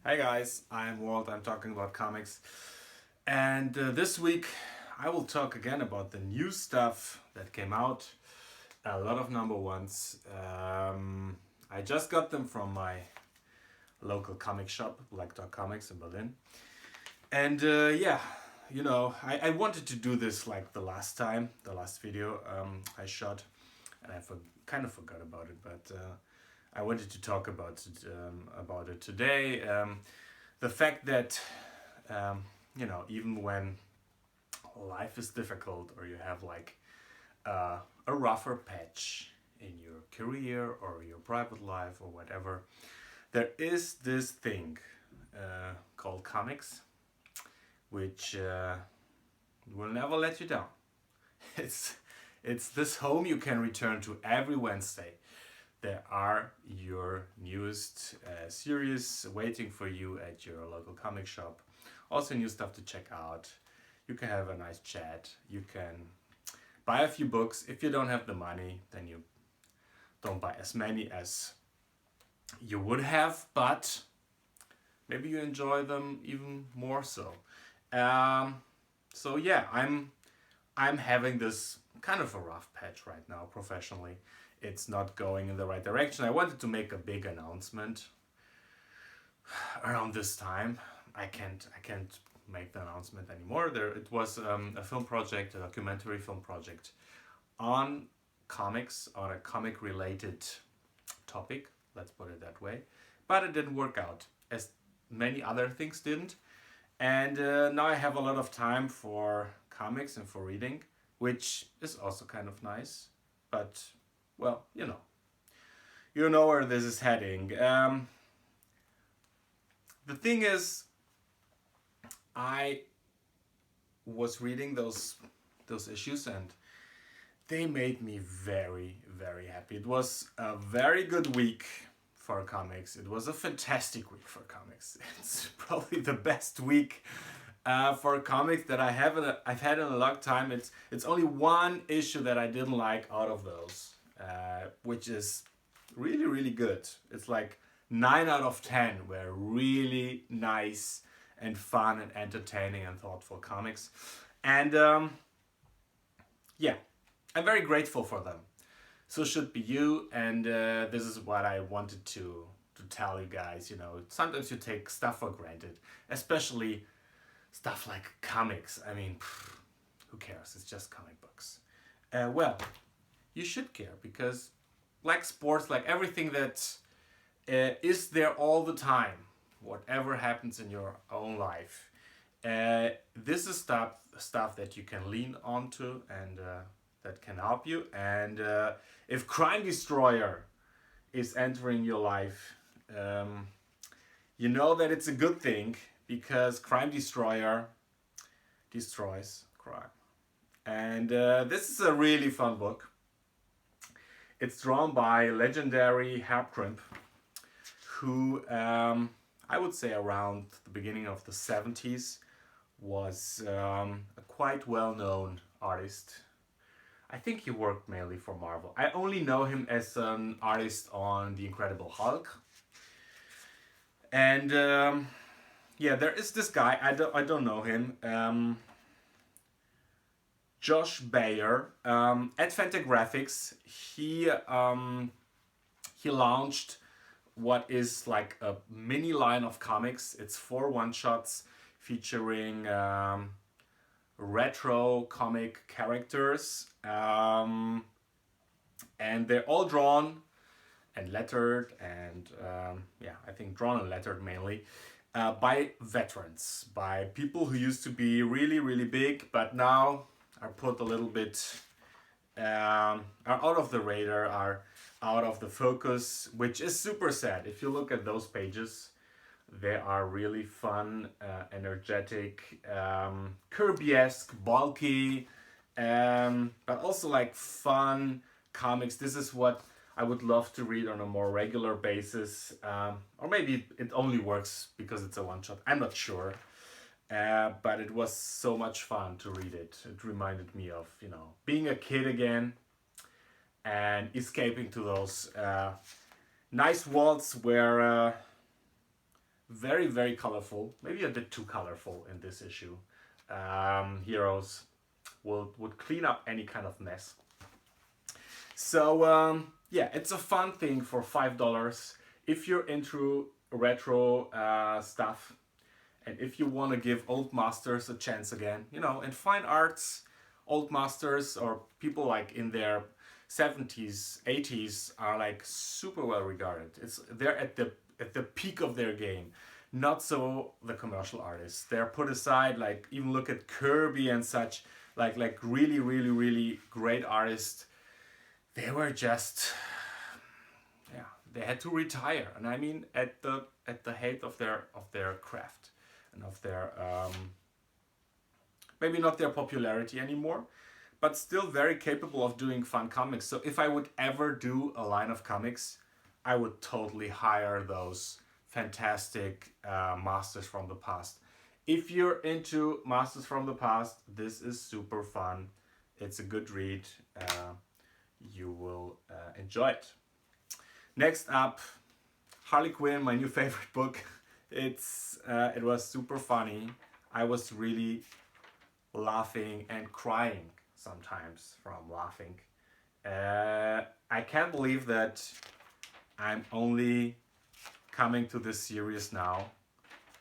Hey guys, I'm Walt, I'm talking about comics. And this week I will talk again about the new stuff that came out. A lot of number ones. I just got them from my local comic shop, Black Dog Comics in Berlin. And I wanted to do this like the last time, the last video I shot. And kind of forgot about it, but I wanted to talk about it today. The fact that even when life is difficult or you have like a rougher patch in your career or your private life or whatever, there is this thing called comics, which will never let you down. It's it's this home you can return to every Wednesday. There are your newest series waiting for you at your local comic shop. Also, new stuff to check out. You can have a nice chat. You can buy a few books. If you don't have the money, then you don't buy as many as you would have, but maybe you enjoy them even more so. Um, I'm having this kind of a rough patch right now professionally. It's not going in the right direction. I wanted to make a big announcement around this time. I can't make the announcement anymore. It was a film project, a documentary film project on comics, on a comic related topic, let's put it that way. But it didn't work out, as many other things didn't. And now I have a lot of time for comics and for reading, which is also kind of nice. But, well, you know where this is heading. The thing is, I was reading those issues and they made me very very happy. It was a very good week for comics. It was a fantastic week for comics. It's probably the best week for comics that I've had in a long time. It's only one issue that I didn't like out of those, which is really really good. It's like 9 out of 10 were really nice and fun and entertaining and thoughtful comics, and yeah, I'm very grateful for them. So should be you, and this is what I wanted to tell you guys. Sometimes you take stuff for granted, especially stuff like comics. I mean, who cares? It's just comic books. Well, you should care because, like sports, like everything that is there all the time, whatever happens in your own life, this is stuff that you can lean onto and that can help you. And if Crime Destroyer is entering your life, you know that it's a good thing because Crime Destroyer destroys crime. And this is a really fun book. It's drawn by legendary Herb Crimp, who I would say around the beginning of the 70s was a quite well-known artist. I think he worked mainly for Marvel. I only know him as an artist on The Incredible Hulk. And yeah, there is this guy, I don't know him, Josh Bayer, at Fantagraphics. He launched what is like a mini line of comics. It's 4 one-shots featuring retro comic characters, and they're all drawn and lettered, and I think drawn and lettered mainly by veterans, by people who used to be really really big but now are put a little bit are out of the radar, are out of the focus, which is super sad. If you look at those pages, they are really fun, energetic, Kirby-esque, bulky, but also like fun comics. This is what I would love to read on a more regular basis, or maybe it only works because it's a one shot. I'm not sure, but it was so much fun to read it. It reminded me of being a kid again and escaping to those nice worlds where very, very colorful. Maybe a bit too colorful in this issue. Heroes would clean up any kind of mess. So yeah, it's a fun thing for $5 if you're into retro stuff, and if you want to give old masters a chance again. You know, in fine arts, old masters or people like in their 70s, 80s are like super well regarded. They're at the peak of their game. Not so the commercial artists. They're put aside. Like even look at Kirby and such. Like really, really, really great artists. They were just, yeah, they had to retire. And I mean at the height of their craft and of their maybe not their popularity anymore, but still very capable of doing fun comics. So if I would ever do a line of comics, I would totally hire those fantastic masters from the past. If you're into masters from the past, this is super fun. It's a good read. You will enjoy it. Next up, Harley Quinn, my new favorite book. It was super funny. I was really laughing and crying sometimes from laughing. I can't believe that I'm only coming to this series now.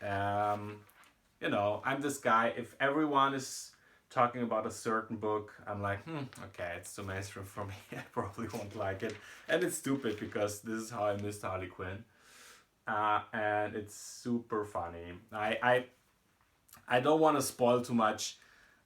You know, I'm this guy, if everyone is talking about a certain book, I'm like, okay, it's too mainstream for me. I probably won't like it. And it's stupid because this is how I missed Harley Quinn. And it's super funny. I don't want to spoil too much.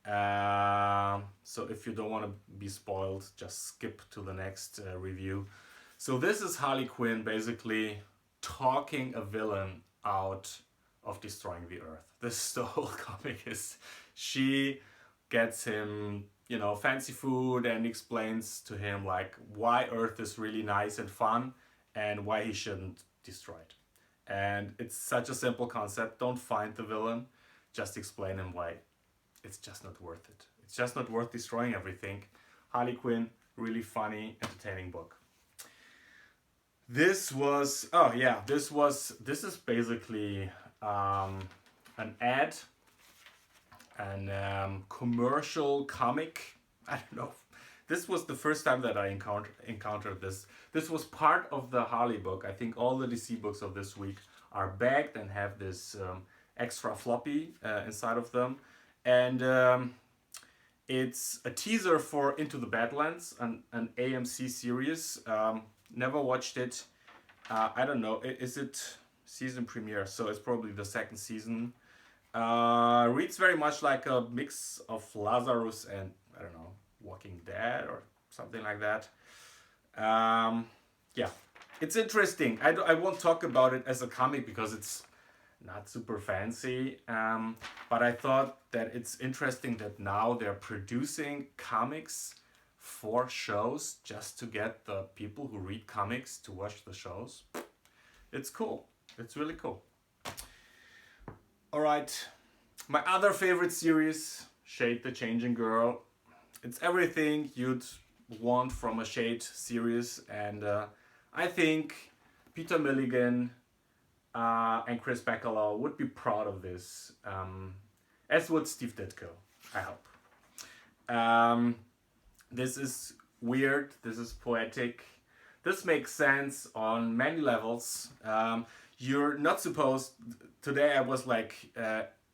So if you don't want to be spoiled, just skip to the next review. So this is Harley Quinn basically talking a villain out of destroying the Earth. This is the whole comic. Is she gets him, you know, fancy food and explains to him like why Earth is really nice and fun and why he shouldn't destroy it. And it's such a simple concept. Don't find the villain, just explain him why it's just not worth it. It's just not worth destroying everything. Harley Quinn, really funny, entertaining book. This is basically an ad, an commercial comic. I don't know. This was the first time that I encountered this. This was part of the Harley book. I think all the DC books of this week are bagged and have this extra floppy inside of them. And it's a teaser for Into the Badlands, an AMC series. Never watched it. I don't know. Is it season premiere? So it's probably the second season. Reads very much like a mix of Lazarus and, I don't know, Walking Dead or something like that. Yeah, it's interesting. I won't talk about it as a comic because it's not super fancy. But I thought that it's interesting that now they're producing comics for shows just to get the people who read comics to watch the shows. It's cool. It's really cool. All right. My other favorite series, Shade the Changing Girl. It's everything you'd want from a Shade series. And I think Peter Milligan and Chris Bacalo would be proud of this. As would Steve Ditko, I hope. This is weird. This is poetic. This makes sense on many levels. You're not supposed... Today I was like...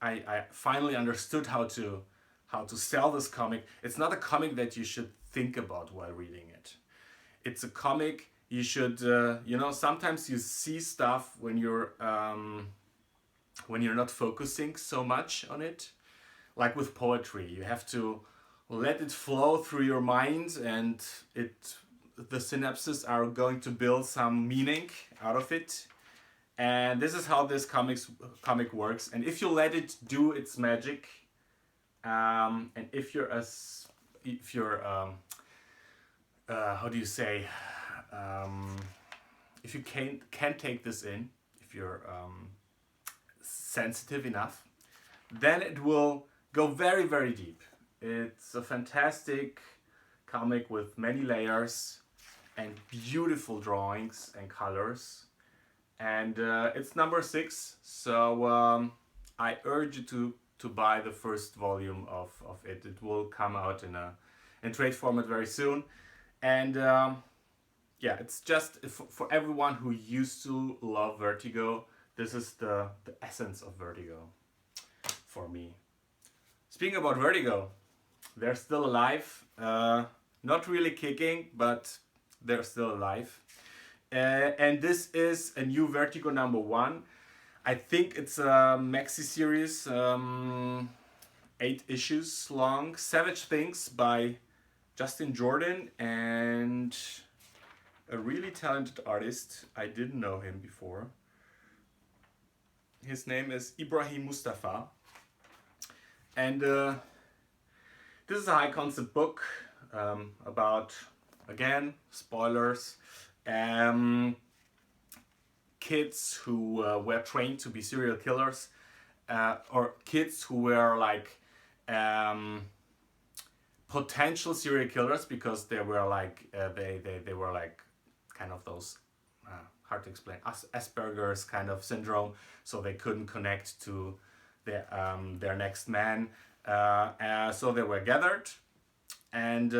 I finally understood how to sell this comic. It's not a comic that you should think about while reading it. It's a comic you should... sometimes you see stuff when you're not focusing so much on it. Like with poetry, you have to let it flow through your mind, and the synapses are going to build some meaning out of it. And this is how this comic works. And if you let it do its magic, and if you're how do you say, if you can take this in, if you're sensitive enough, then it will go very, very deep. It's a fantastic comic with many layers and beautiful drawings and colors. and it's number 6. So I urge you to buy the first volume of it. It will come out in trade format very soon, and yeah, it's just for everyone who used to love Vertigo. This is the essence of Vertigo for me. Speaking about Vertigo, they're still alive. Not really kicking, but they're still alive. And this is a new Vertigo number 1. I think it's a maxi series, 8 issues long. Savage Things by Justin Jordan and a really talented artist. I didn't know him before. His name is Ibrahim Mustafa. And this is a high concept book about, again, spoilers, kids who were trained to be serial killers, or kids who were like potential serial killers because they were like they were like kind of those hard to explain Asperger's kind of syndrome, so they couldn't connect to their next man. So they were gathered and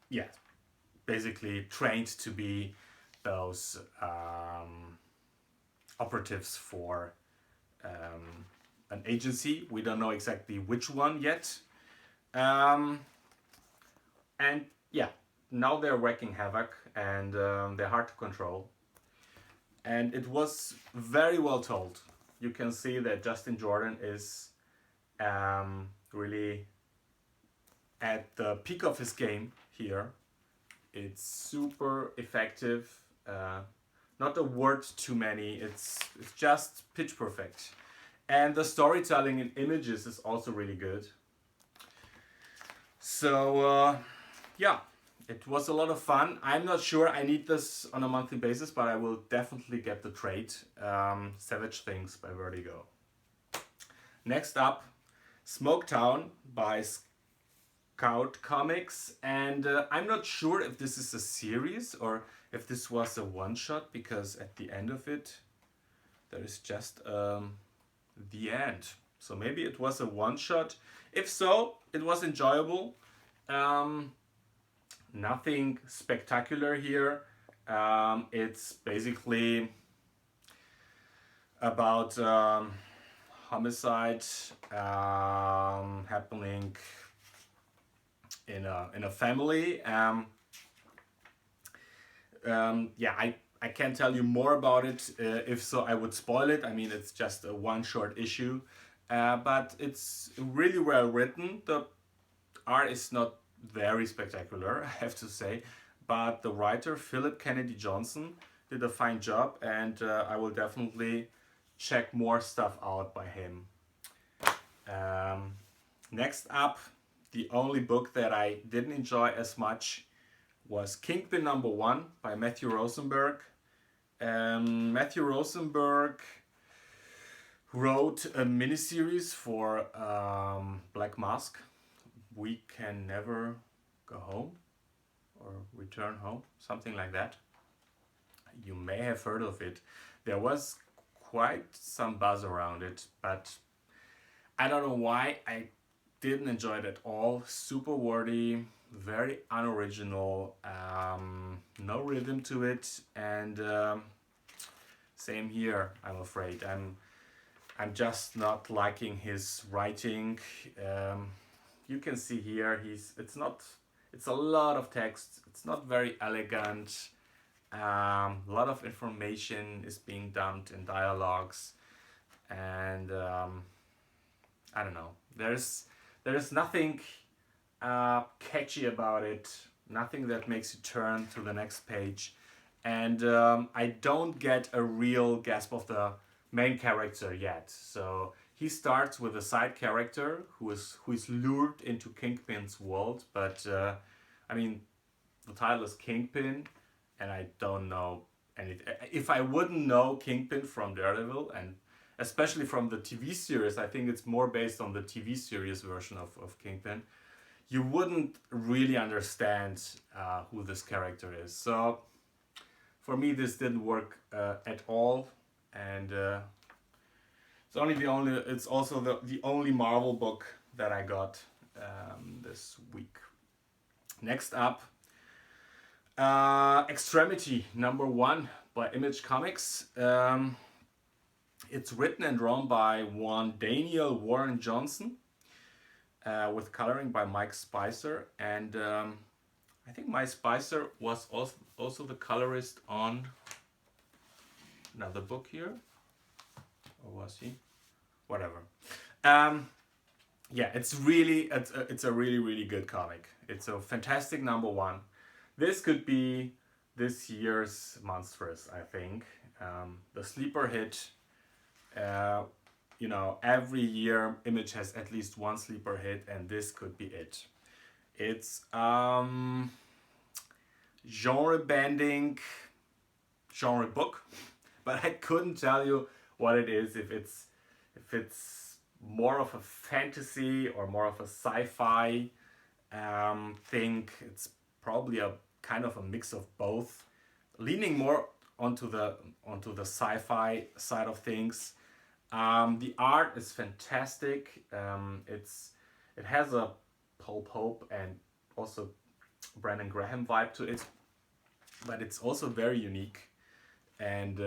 yeah, basically trained to be those operatives for an agency. We don't know exactly which one yet. And yeah, now they're wreaking havoc and they're hard to control. And it was very well told. You can see that Justin Jordan is really at the peak of his game here. It's super effective. Not a word too many. It's just pitch perfect. And the storytelling in images is also really good. So yeah, it was a lot of fun. I'm not sure I need this on a monthly basis, but I will definitely get the trade. Savage Things by Vertigo. Next up, Smoketown by Scout Comics, and I'm not sure if this is a series or if this was a one-shot, because at the end of it there is just the end. So maybe it was a one-shot. If so, it was enjoyable. Nothing spectacular here. It's basically about homicide happening in a family. Yeah, I can't tell you more about it. If so, I would spoil it. I mean, it's just a one short issue, but it's really well written. The art is not very spectacular, I have to say, but the writer, Philip Kennedy Johnson, did a fine job, and I will definitely check more stuff out by him. Next up, the only book that I didn't enjoy as much was Kingpin number 1 by Matthew Rosenberg. Matthew Rosenberg wrote a miniseries for Black Mask, We Can Never Go Home or Return Home, something like that. You may have heard of it. There was quite some buzz around it, but I don't know why I didn't enjoy it at all. Super wordy, very unoriginal, no rhythm to it, and same here, I'm afraid. I'm just not liking his writing. You can see here it's a lot of text. It's not very elegant. A lot of information is being dumped in dialogues, and I don't know. There's nothing catchy about it. Nothing that makes you turn to the next page, and I don't get a real grasp of the main character yet. So he starts with a side character who is lured into Kingpin's world, but I mean, the title is Kingpin, and I don't know anything. If I wouldn't know Kingpin from Daredevil, and especially from the TV series, I think it's more based on the TV series version of Kingpin, you wouldn't really understand who this character is. So For me, this didn't work at all, and it's also the only Marvel book that I got this week. Next up, Extremity #1 by Image Comics. It's written and drawn by one Daniel Warren Johnson, with coloring by Mike Spicer, and I think Mike Spicer was also the colorist on another book here, or was he? Whatever. Yeah, it's a really good comic. It's a fantastic #1. This could be this year's Monstrous, I think. The sleeper hit. Every year Image has at least one sleeper hit, and this could be it. It's genre-bending genre book, but I couldn't tell you what it is. If it's more of a fantasy or more of a sci-fi thing. It's probably a kind of a mix of both, leaning more onto the sci-fi side of things. The art is fantastic. It has a Paul Pope and also Brandon Graham vibe to it, but it's also very unique and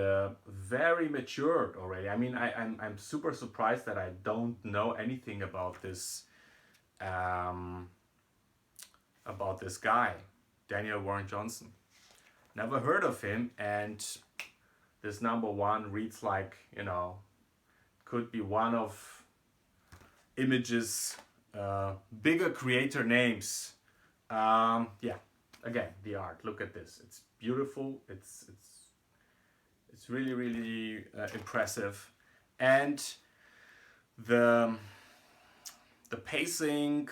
very matured already. I mean, I'm super surprised that I don't know anything about this guy, Daniel Warren Johnson. Never heard of him, and this #1 reads like, could be one of Image's bigger creator names. Again, the art. Look at this. It's beautiful. It's really impressive, and the pacing,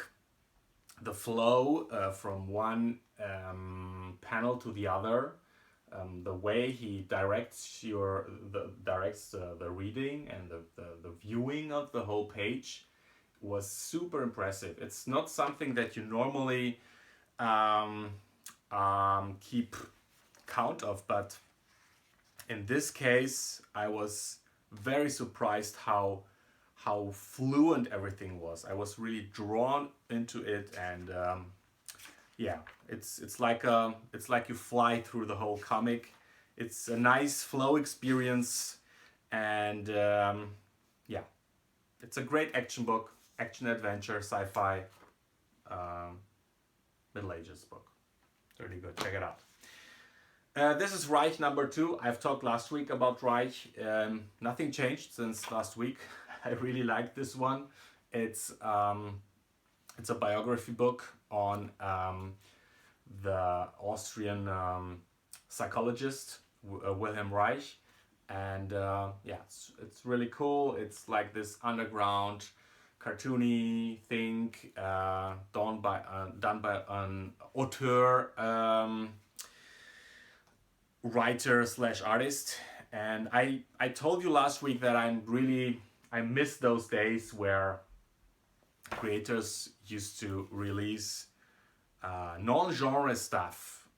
the flow from one panel to the other, the way he directs the reading and the viewing of the whole page was super impressive. It's not something that you normally keep count of, but in this case I was very surprised how fluent everything was. I was really drawn into it, and it's like you fly through the whole comic. It's a nice flow experience, and it's a great action book, action adventure, sci-fi, Middle Ages book. Really good. Check it out. This is Reich #2. I've talked last week about Reich. Nothing changed since last week. I really like this one. It's a biography book on the Austrian psychologist Wilhelm Reich, and it's really cool. It's like this underground cartoony thing done by an auteur, writer / artist. And I told you last week that I miss those days where creators used to release non-genre stuff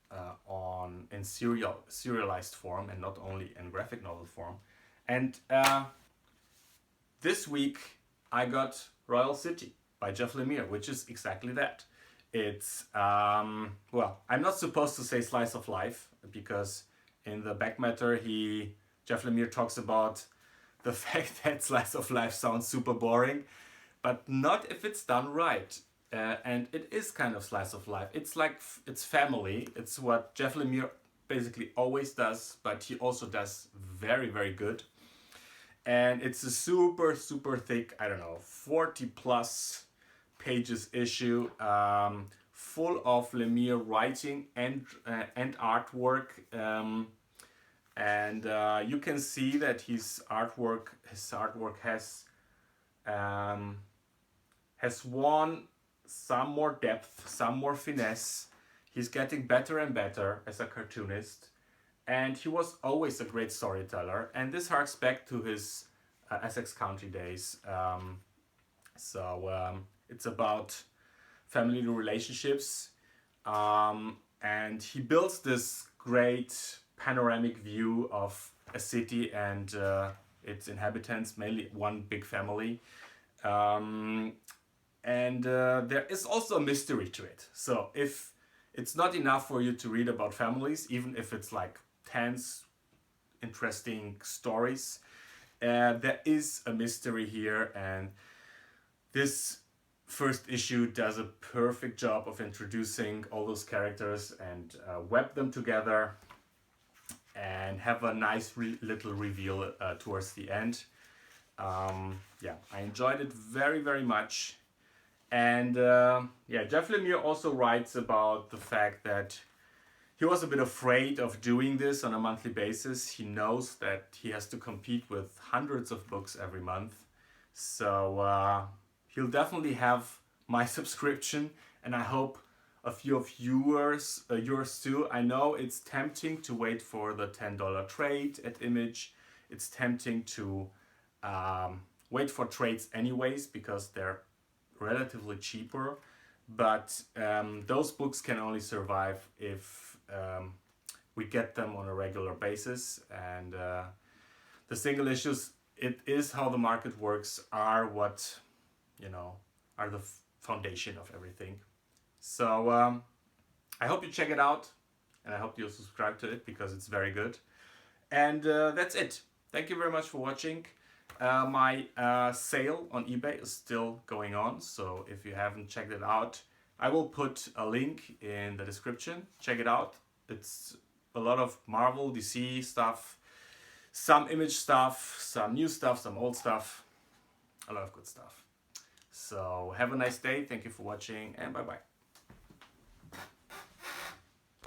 in serialized form, and not only in graphic novel form. And this week I got Royal City by Jeff Lemire, which is exactly that. It's I'm not supposed to say slice of life, because in the back matter Jeff Lemire talks about the fact that slice of life sounds super boring, but not if it's done right. And it is kind of slice of life. It's like, it's family. It's what Jeff Lemire basically always does, but he also does very, very good. And it's a super, super thick, 40 plus pages issue, full of Lemire writing and artwork. And you can see that his artwork has won some more depth, some more finesse. He's getting better and better as a cartoonist, and he was always a great storyteller. And this harks back to his Essex County days. It's about family relationships, and he builds this great panoramic view of a city and its inhabitants, mainly one big family. Um, and there is also a mystery to it. So if it's not enough for you to read about families, even if it's like tense, interesting stories, there is a mystery here, and this first issue does a perfect job of introducing all those characters and web them together and have a nice little reveal towards the end. Yeah, I enjoyed it very, very much. And yeah, Jeff Lemire also writes about the fact that he was a bit afraid of doing this on a monthly basis. He knows that he has to compete with hundreds of books every month. So he'll definitely have my subscription, and I hope a few of yours too. I know it's tempting to wait for the $10 trade at Image. It's tempting to wait for trades anyways because they're relatively cheaper. But those books can only survive if we get them on a regular basis. And the single issues, it is how the market works, are what, are the foundation of everything. So I hope you check it out, and I hope you'll subscribe to it because it's very good. And that's it. Thank you very much for watching. My sale on eBay is still going on, so if you haven't checked it out, I will put a link in the description. Check it out. It's a lot of Marvel, DC stuff, some Image stuff, some new stuff, some old stuff, a lot of good stuff. So have a nice day. Thank you for watching, and bye bye.